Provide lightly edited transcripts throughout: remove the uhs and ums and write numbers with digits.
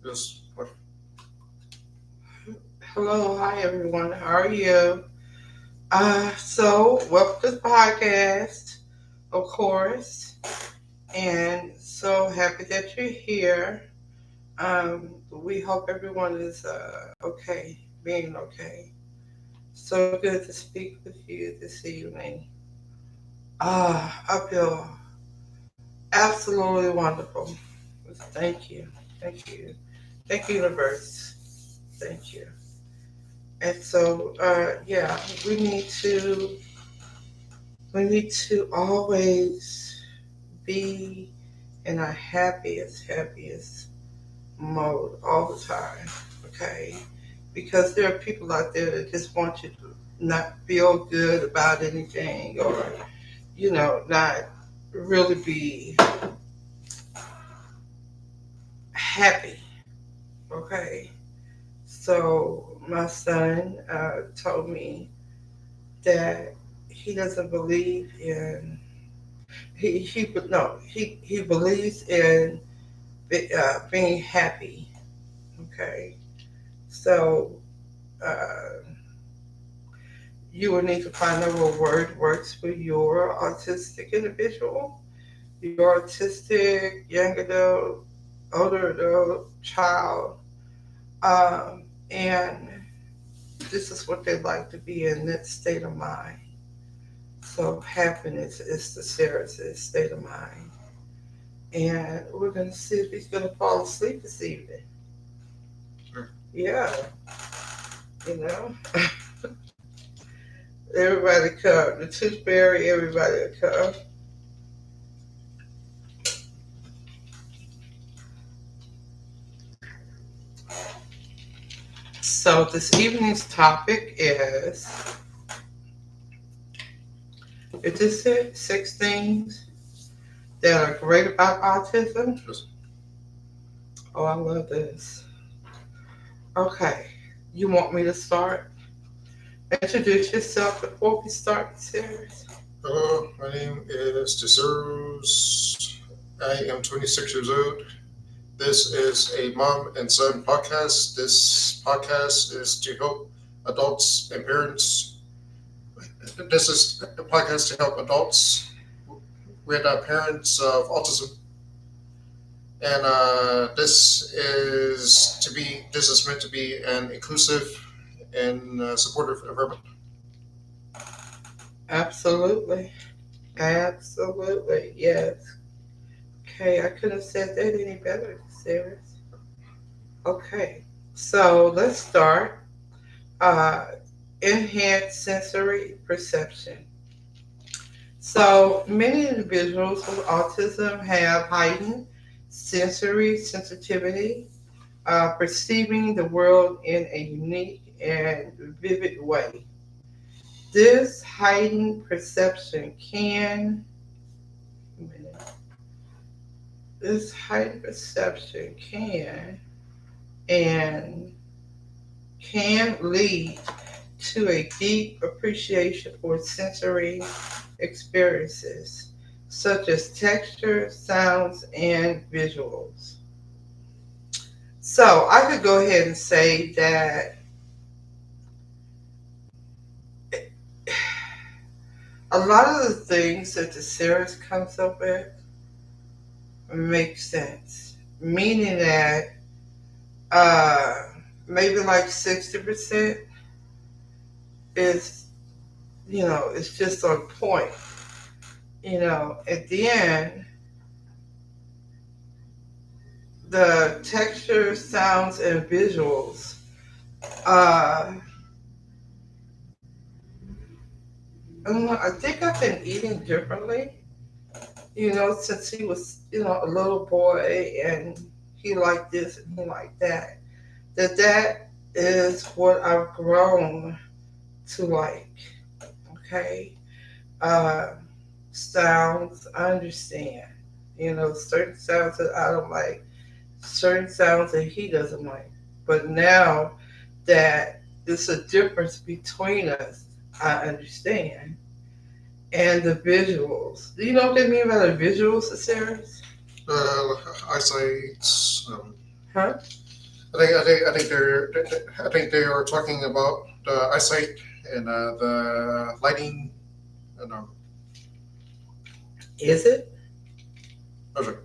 Yes. What? Hello, hi everyone. How are you? Welcome to the podcast, of course, and so happy that you're here. We hope everyone is okay, being okay. So good to speak with you this evening. I feel absolutely wonderful. Thank you, thank you, thank you, universe. Thank you. And yeah, we need to we need to always be in our happiest mode all the time, okay? Because there are people out there that just want you to not feel good about anything or, not really be happy, okay? So my son told me that he doesn't believe in he no he believes in being happy. Okay, so uh, you will need to find out what word works for your autistic individual, your autistic young adult, older adult, child, and this is what they like to be in that state of mind. So happiness is the Sarah's state of mind, and we're gonna see if he's gonna fall asleep this evening. Sure. Yeah, you know. Everybody come. The tooth fairy, everybody come. So this evening's topic is just it? 6 things that are great about autism. Yes. Oh, I love this. Okay. You want me to start? Introduce yourself before we start the series. Hello, my name is DeSeros. I am 26 years old. This is a mom and son podcast. This podcast is to help adults and parents. This is a podcast to help adults with parents of autism, and this is meant to be an inclusive and supportive environment. Absolutely. Absolutely. Yes. Okay, I couldn't have said that any better, Sarah. Okay. So let's start. Uh, Enhanced sensory perception. So many individuals with autism have heightened sensory sensitivity, perceiving the world in a unique and vivid way. This heightened perception can this heightened perception and can lead to a deep appreciation for sensory experiences such as texture, sounds, and visuals. So I could go ahead and say that a lot of the things that the series comes up with make sense, meaning that uh, maybe like 60% is, it's just on point. At the end, the texture, sounds, and visuals. Uh, I don't know. I think I've been eating differently. Since he was, a little boy, and he liked this and he liked that. That is what I've grown to like. Okay. Uh, Sounds, I understand. Certain sounds that I don't like, certain sounds that he doesn't like. But now that it's a difference between us, I understand. And the visuals. Do you know what they mean by the visuals, Sarah? Uh, Eyesight, Huh? I think they are talking about the eyesight and the lighting and Is it? okay.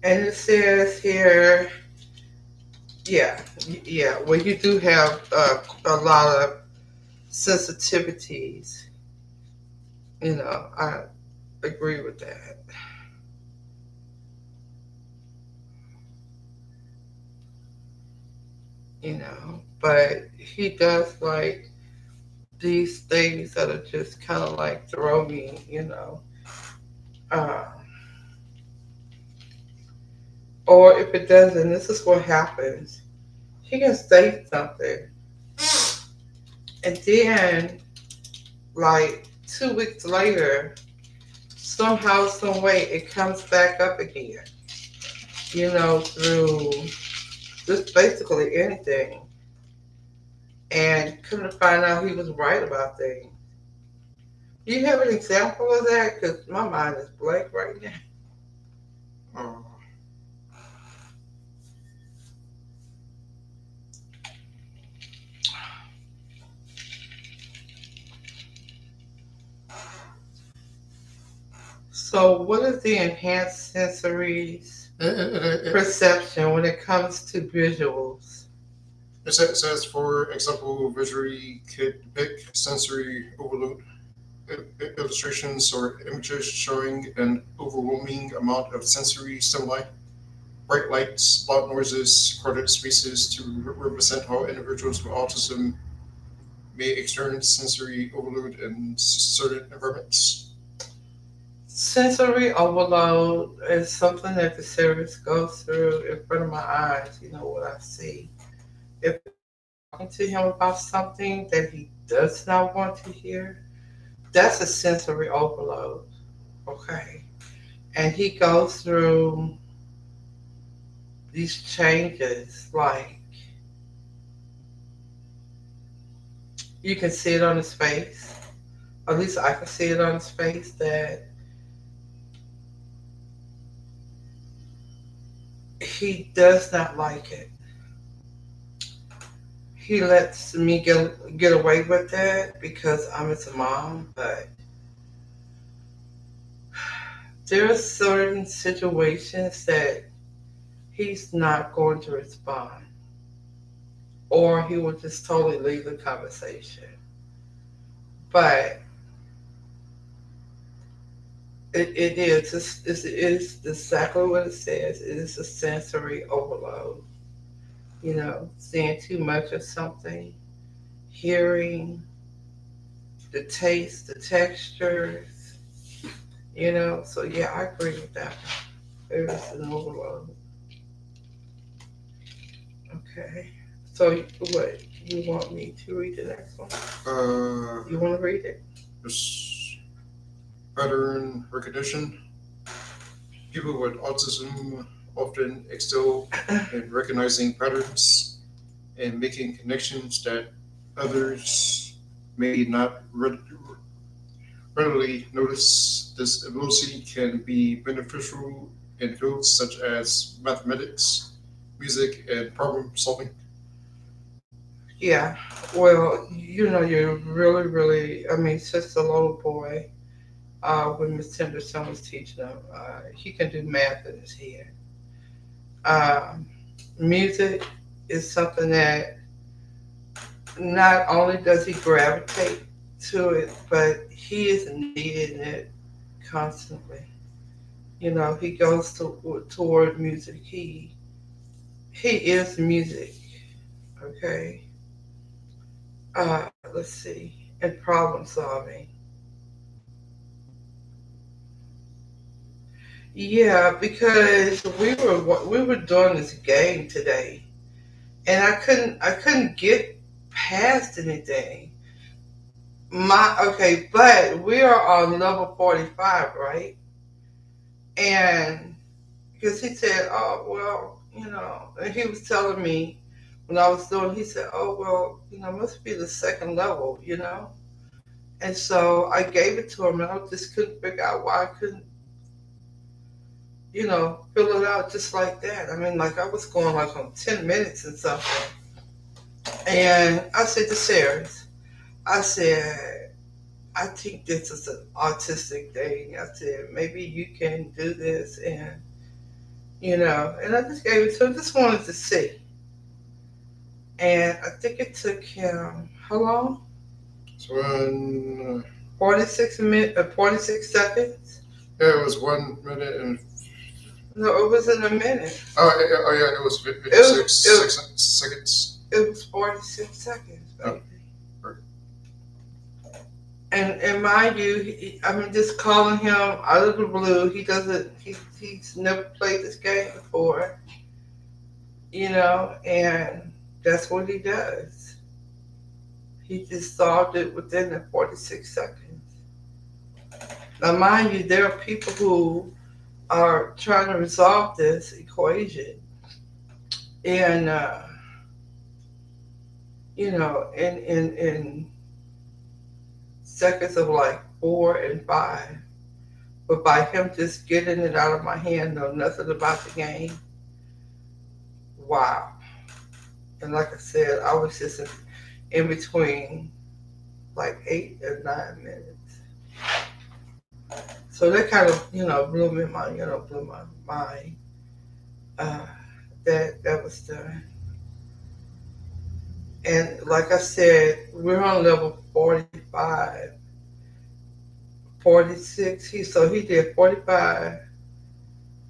And it says here, yeah, yeah. Well, you do have a lot of sensitivities. I agree with that. But he does like these things that are just kind of like throw me. Uh, or if it doesn't, this is what happens. He can say something, and then like 2 weeks later, somehow, some way, it comes back up again. Through just basically anything, and couldn't find out he was right about things. Do you have an example of that? Because my mind is blank right now. Uh, So, what is the enhanced sensory it, perception when it comes to visuals? says, for example, visually could depict sensory overload illustrations or images showing an overwhelming amount of sensory stimuli, bright lights, loud noises, crowded spaces to represent how individuals with autism may experience sensory overload in certain environments. Sensory overload is something that the service goes through in front of my eyes. What I see. If talking to him about something that he does not want to hear, that's a sensory overload. Okay. And he goes through these changes, like you can see it on his face. At least I can see it on his face that he does not like it. He lets me get away with it because I'm his mom, but there are certain situations that he's not going to respond, or he will just totally leave the conversation. But it is exactly what it says. It is a sensory overload. Seeing too much of something, hearing, the taste, the textures. So yeah, I agree with that. It is an overload. Okay. So what you want me to read the next one? Uh, You want to read it? there's pattern recognition. People with autism often excel in recognizing patterns and making connections that others may not readily notice. This ability can be beneficial in fields such as mathematics, music, and problem solving. Yeah. Well, you're really, really. I mean, since the little boy, when Miss Henderson was teaching him, he can do math in his head. Um, Music is something that not only does he gravitate to it, but he is needing it constantly. He goes toward music. He is music. Okay. Let's see. And problem solving. Yeah, because we were doing this game today, and I couldn't get past anything. But we are on level 45, right? And because he said, "Oh well, and he was telling me when I was doing, he said, "Oh well, must be the second level." And so I gave it to him, and I just couldn't figure out why I couldn't fill it out just like that. I mean, like I was going like on 10 minutes and something. And I said to Sarah, I said, I think this is an autistic thing. I said, maybe you can do this, and I just gave it to him, just wanted to see. And I think it took him, how long? So when 46 seconds? yeah, it was 1 minute and No, it wasn't a minute. oh yeah, it was It was, 56 it, seconds. it was 46 seconds, Oh, baby. right. And mind you, I'm just calling him out of the blue. He doesn't. He's never played this game before, and that's what he does. He just solved it within the 46 seconds. Now, mind you, there are people who are trying to resolve this equation, and in seconds of like 4 and 5. But by him just getting it out of my hand, know nothing about the game, wow. And like I said, I was just in between like 8 or 9 minutes. So that kind of, blew my mind. Uh, that was done. And like I said, we're on level 45, 46. He did 45,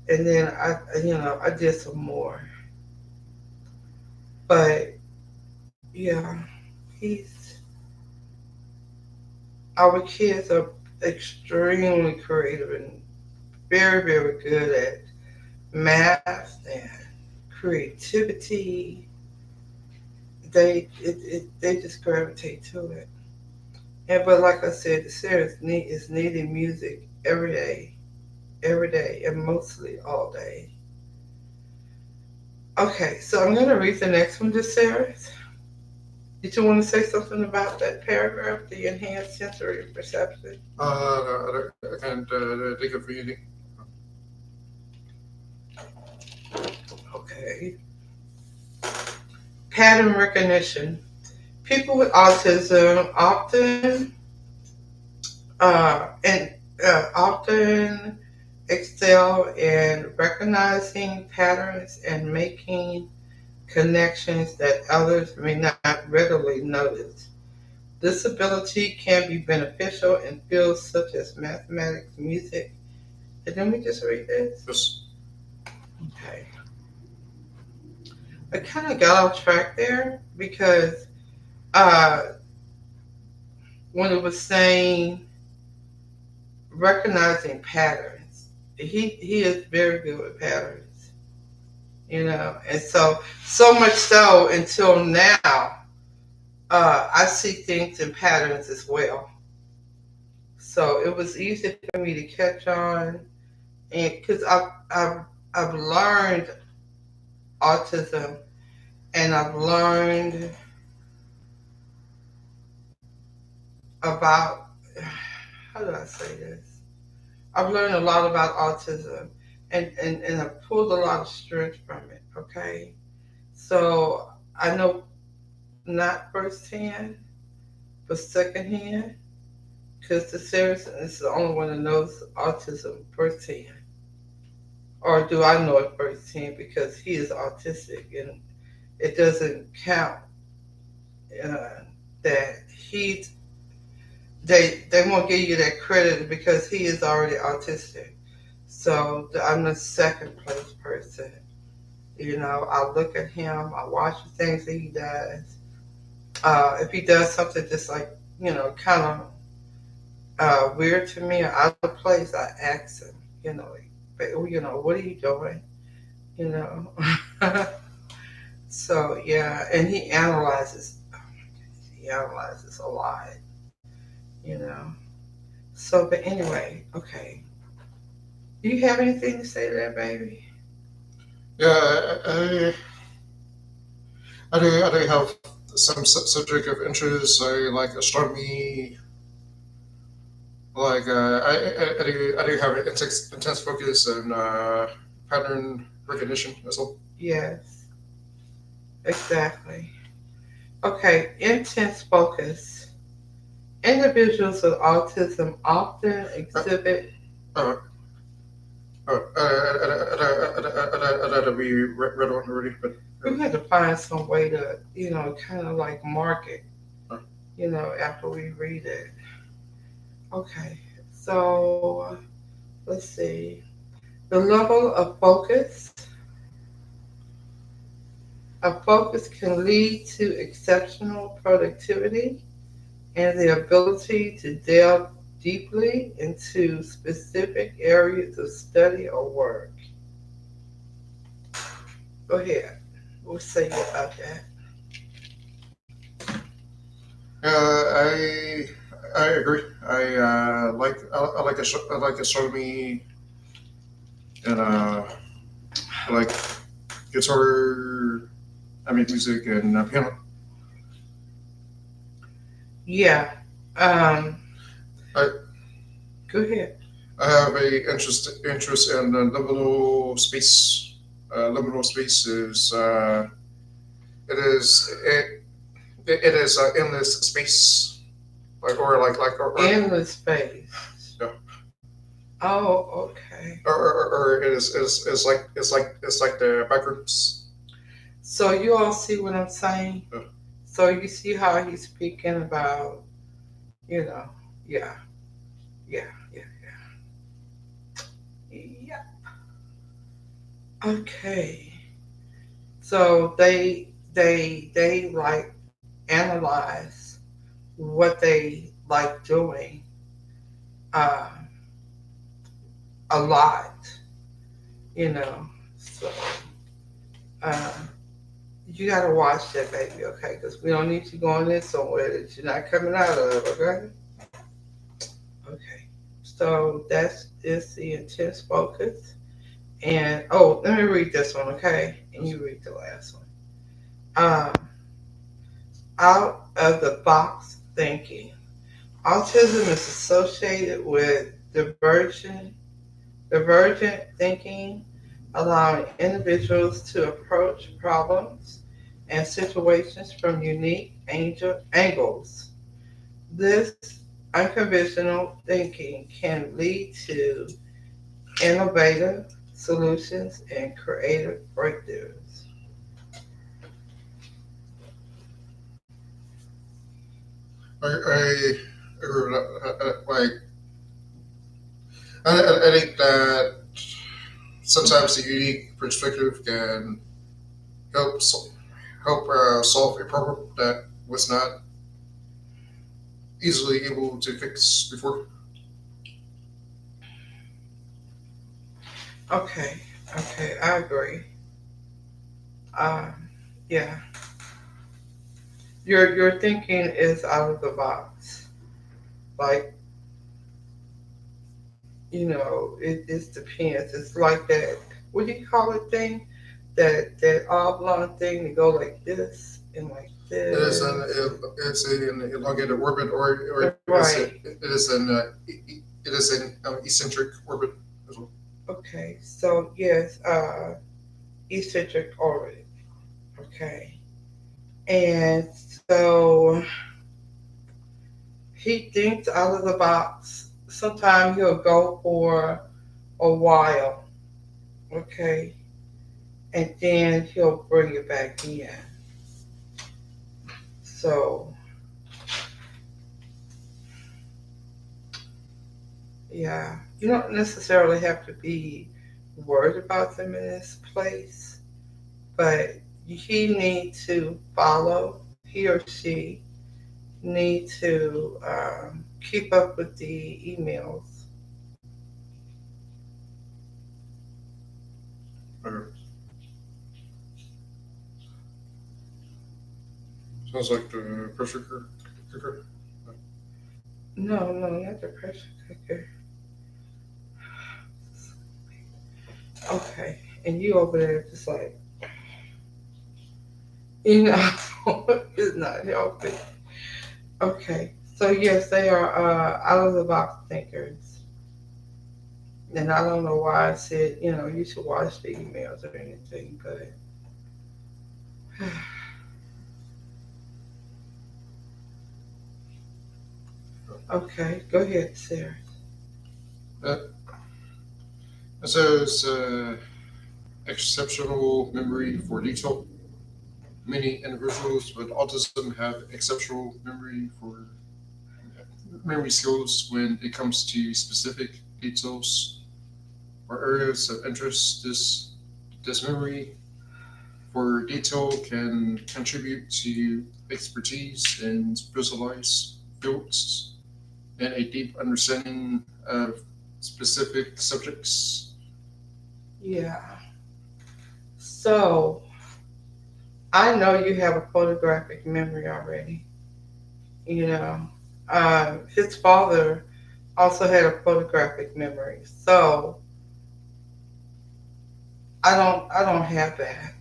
and then I did some more. But yeah, he's our kids are extremely creative and very, very good at math and creativity. They just gravitate to it. But like I said, the series is needing music every day, and mostly all day. Okay, so I'm gonna read the next one, this series. Did you want to say something about that paragraph, the enhanced sensory perception? No, I can't think of anything. Okay. Pattern recognition. People with autism often excel in recognizing patterns and making connections that others may not readily notice. This ability can be beneficial in fields such as mathematics, music. Didn't we just read this? Yes. Okay. I kind of got off track there because uh, when it was saying recognizing patterns, he is very good with patterns, and so much so until now, I see things in patterns as well. So it was easy for me to catch on, and because I've learned autism, and I've learned about, how do I say this? I've learned a lot about autism, and I've pulled a lot of strength from it. Okay, so I know not firsthand, but secondhand, because the therapist is the only one that knows autism firsthand. Or do I know it firsthand because he is autistic, and it doesn't count uh, that they won't give you that credit because he is already autistic. So I'm the second place person. I look at him, I watch the things that he does. If he does something just like, kind of weird to me or out of place, I ask him, what are you doing? You know. So yeah, and he analyzes. Oh my goodness, he analyzes a lot. You know. So, but anyway, okay. Do you have anything to say to that, baby? Yeah, I do have some subject of interest. I like astronomy, Like I do have an intense focus and pattern recognition as well. Yes, exactly. Okay, intense focus. Individuals with autism often Uh, exhibit. uh, that we read on already, but We had to find some way to, kind of like mark it, uh, after we read it. Okay, so let's see. The level of focus. A focus can lead to exceptional productivity and the ability to delve deeply into specific areas of study or work. Go ahead. We'll say about that. I I agree. I like I like astronomy and I like guitar. I mean music and piano. Yeah. Um, I Go ahead. I have a interest in liminal space. Liminal space is it is it is endless space, or Endless space. yeah, Oh, okay. or it's like the backrooms. So you all see what I'm saying? Uh, So you see how he's speaking about, you know, yeah, yeah, yeah, yeah. Okay. So they like analyze what they like doing uh, a lot, you know. So um, you gotta watch that, baby, okay? Because we don't need you going in somewhere that you're not coming out of, okay? Okay. So that's is the intense focus. And oh, let me read this one, okay? And you read the last one. Out of the box thinking. Autism is associated with divergent thinking, allowing individuals to approach problems and situations from unique angles. This unconventional thinking can lead to innovative solutions and creative breakthroughs. I agree with that. I think that sometimes the unique perspective can help help solve a problem that was not easily able to fix before. Okay, okay, I agree. Um, yeah, your thinking is out of the box. Like, it depends. It's like that. What do you call it thing? That oblong thing to go like this and like It is an this. it's an elongated orbit, or Right. it is an eccentric orbit as well. Okay. So yes, eccentric orbit. Okay. And so he thinks out of the box. Sometimes he'll go for a while. Okay. And then he'll bring it back in. So yeah, you don't necessarily have to be worried about them in this place, but he need to follow. He or she need to keep up with the emails. Okay. Sounds like the pressure cooker. No, no, not the pressure cooker. Okay, and you over there just like you know, it's not helping. Okay, So yes, they are out of the box thinkers. And I don't know why I said, you should watch the emails or anything, but okay, go ahead, Sarah. Uh, it says exceptional memory for detail. Many individuals with autism have exceptional memory skills when it comes to specific details or areas of interest. This memory for detail can contribute to expertise in specialized fields and a deep understanding of specific subjects. Yeah. So I know you have a photographic memory already. You know, his father also had a photographic memory. So I don't have that.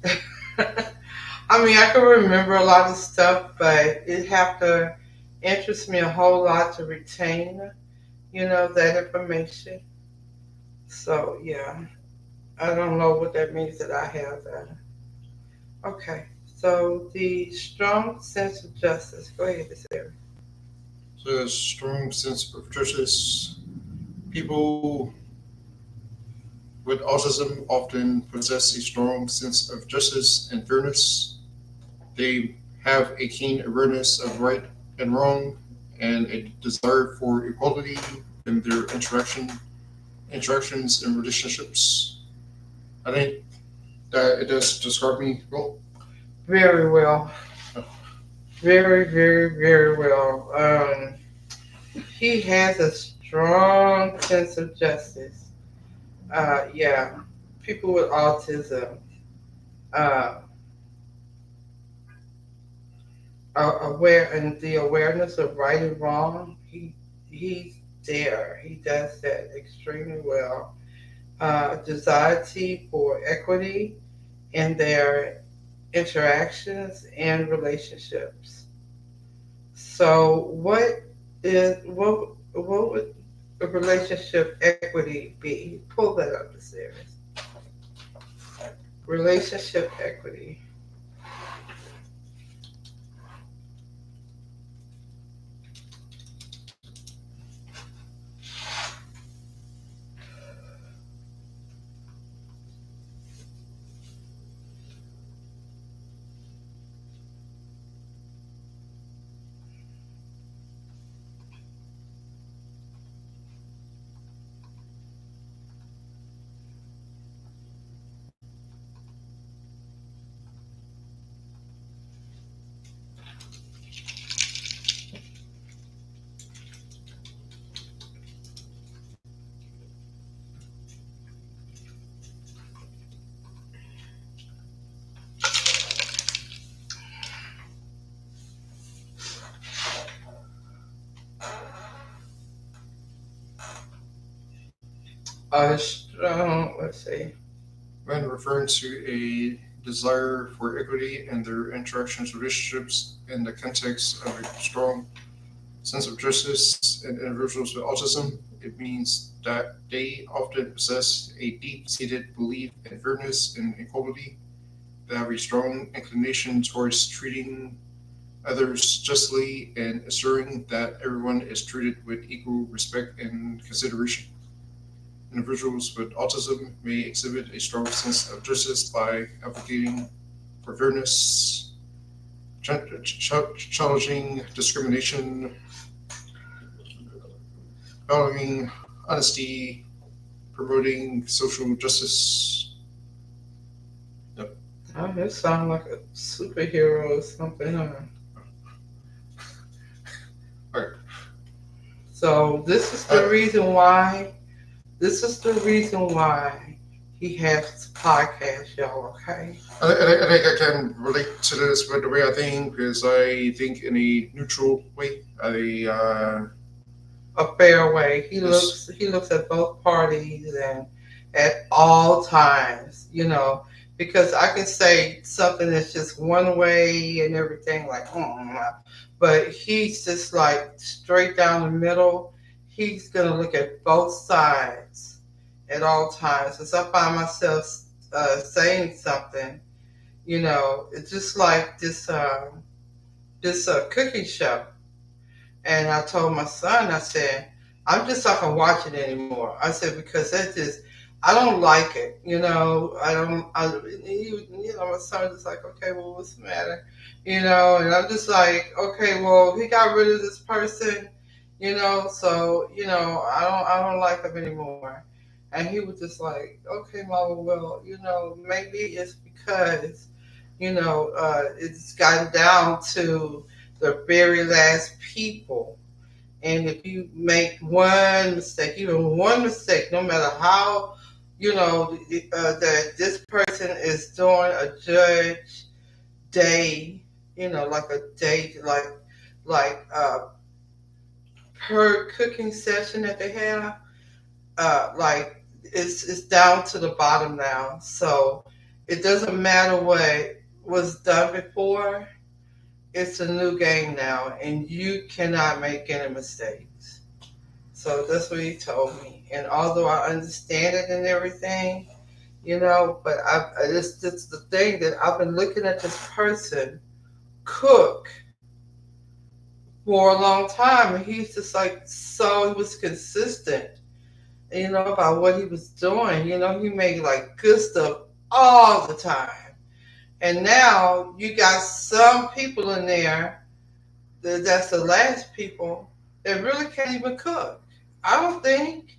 I mean, I can remember a lot of stuff, but it have to interest me a whole lot to retain, that information. So yeah, I don't know what that means that I have that. Okay, so the strong sense of justice. Go ahead, Sarah. So, a strong sense of justice. People with autism often possess a strong sense of justice and fairness. They have a keen awareness of right and wrong and a desire for equality in their interactions and relationships. I think that it does describe me well. Very well, very, very, very well. He has a strong sense of justice. Yeah, people with autism uh, are aware, and the awareness of right and wrong. He's there. He does that extremely well. Desire for equity in their interactions and relationships. So, what would a relationship equity be? Pull that up, the series. Relationship equity. Let's see. When referring to a desire for equity in their interactions, relationships, in the context of a strong sense of justice in individuals with autism, it means that they often possess a deep seated belief in fairness and equality. They have a strong inclination towards treating others justly and assuring that everyone is treated with equal respect and consideration. Individuals with autism may exhibit a strong sense of justice by advocating for fairness, challenging discrimination, valuing honesty, promoting social justice. Yep. Oh, this sounds like a superhero or something. Huh? All right. So this is the reason why. This is the reason why he has this podcast, y'all. Okay. I think I can relate to this with the way I think because I think in a neutral way. A fair way. He Yes. looks. He looks at both parties and at all times. because I can say something that's just one way and everything, like, but he's just like straight down the middle. He's gonna look at both sides at all times. As I find myself saying something, it's just like this cooking show. And I told my son, I said, I'm just not gonna watch it anymore. I said because that just, I don't like it. I don't. My son was like, okay, well, what's the matter? And I'm just like, okay, well, he got rid of this person. So I don't like him anymore. And he was just like, okay, mama, well, maybe it's because it's gotten down to the very last people. And if you make one mistake, even one mistake, no matter how, that this person is doing a judge day, like a day, like per cooking session that they have, like it's down to the bottom now. So it doesn't matter what was done before. It's a new game now, and you cannot make any mistakes. So that's what he told me. And although I understand it and everything, but it's the thing that I've been looking at this person cook for a long time, and he's just like, so he was consistent, about what he was doing. He made like good stuff all the time. And now you got some people in there that's the last people that really can't even cook. I don't think,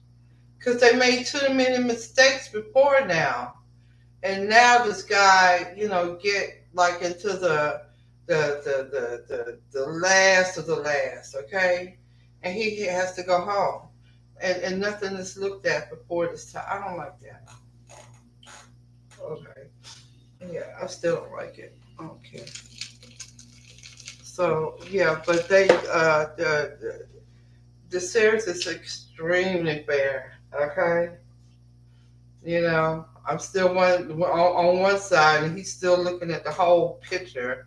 because they made too many mistakes before now, and now this guy, get like into the last of the last, okay, and he has to go home, and nothing is looked at before this time. I don't like that. Okay, yeah, I still don't like it. I don't care. So yeah, but the series is extremely fair. Okay, I'm still on one side, and he's still looking at the whole picture.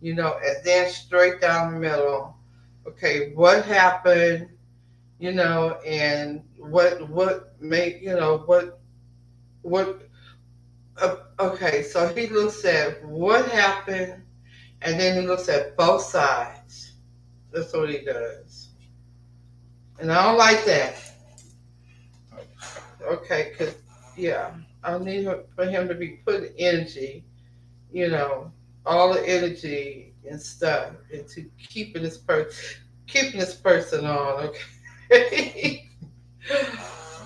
And then straight down the middle. Okay, what happened? And what made what. Okay, so he looks at what happened, and then he looks at both sides. That's what he does, and I don't like that. Okay, because yeah, I need for him to be putting energy, you know, all the energy and stuff into keeping this person on. Okay.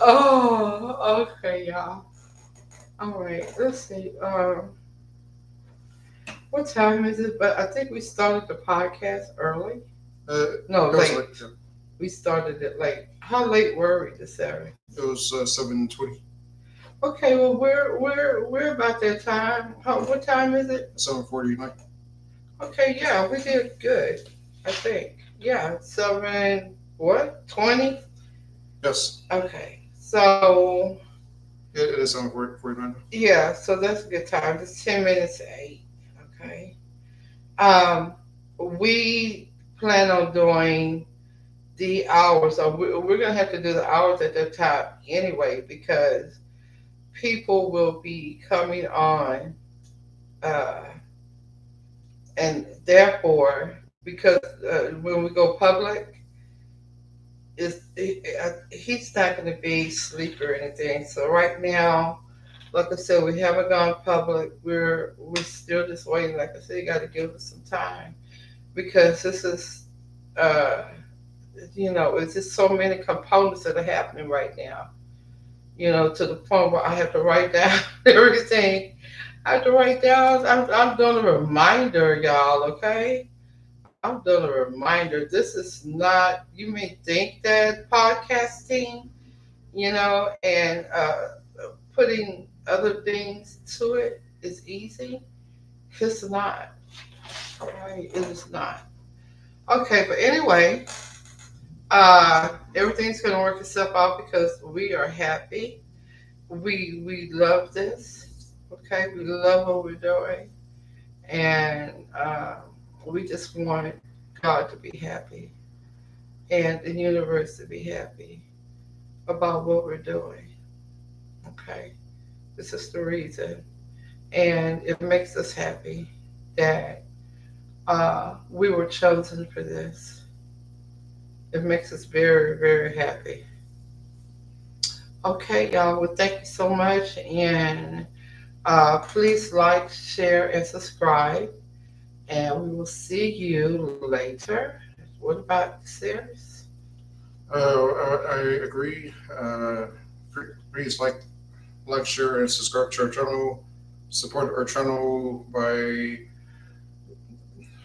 Oh, okay, y'all. All right, let's see. What time is it? But I think we started the podcast early. No, It was like late. We started it late. How late were we this Saturday? it was 7:20, Okay, well we're about that time. What time is it? 7:49. Okay, yeah, we did good. I think. Yeah, 20? Yes, Okay, so it is 7:49. yeah, so that's a good time. It's 10 minutes to 8. Okay. Um, we plan on doing the hours. So we're gonna have to do the hours at the top anyway because people will be coming on, uh, and therefore, because when we go public, he's not going to be asleep or anything. So right now, like I said, we haven't gone public. We're still just waiting. Like I said, you got to give us some time because this is, uh, it's just so many components that are happening right now. To the point where I have to write down everything. I have to write down. I'm doing a reminder, y'all. Okay, I'm doing a reminder. This is not. You may think that podcasting, and putting other things to it is easy. It's not. All right, it is not. Okay, but anyway, everything's gonna work itself out because we are happy. We love this. Okay, we love what we're doing, and we just want God to be happy and the universe to be happy about what we're doing. Okay, this is the reason, and it makes us happy that we were chosen for this. It makes us very, very happy. Okay, y'all. Well, thank you so much, and please like, share, and subscribe. And we will see you later. What about the series? I agree. Please like, share, and subscribe to our channel. Support our channel by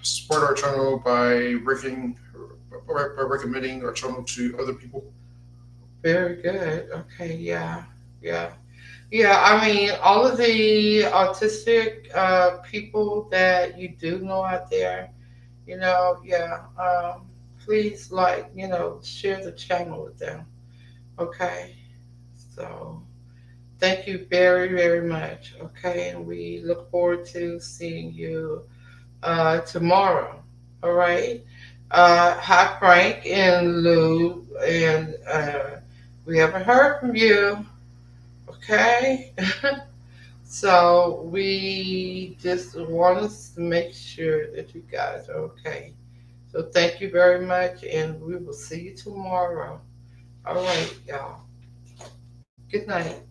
support our channel by recommending our channel to other people. Very good. Okay, yeah, yeah. Yeah, I mean, all of the autistic people that you do know out there, yeah, please share the channel with them. Okay, so thank you very, very much. Okay, and we look forward to seeing you tomorrow. All right. Hi, Frank and Lou, and we haven't heard from you. Okay. So we just want us to make sure that you guys are okay. So thank you very much, and we will see you tomorrow. All right, y'all. Good night.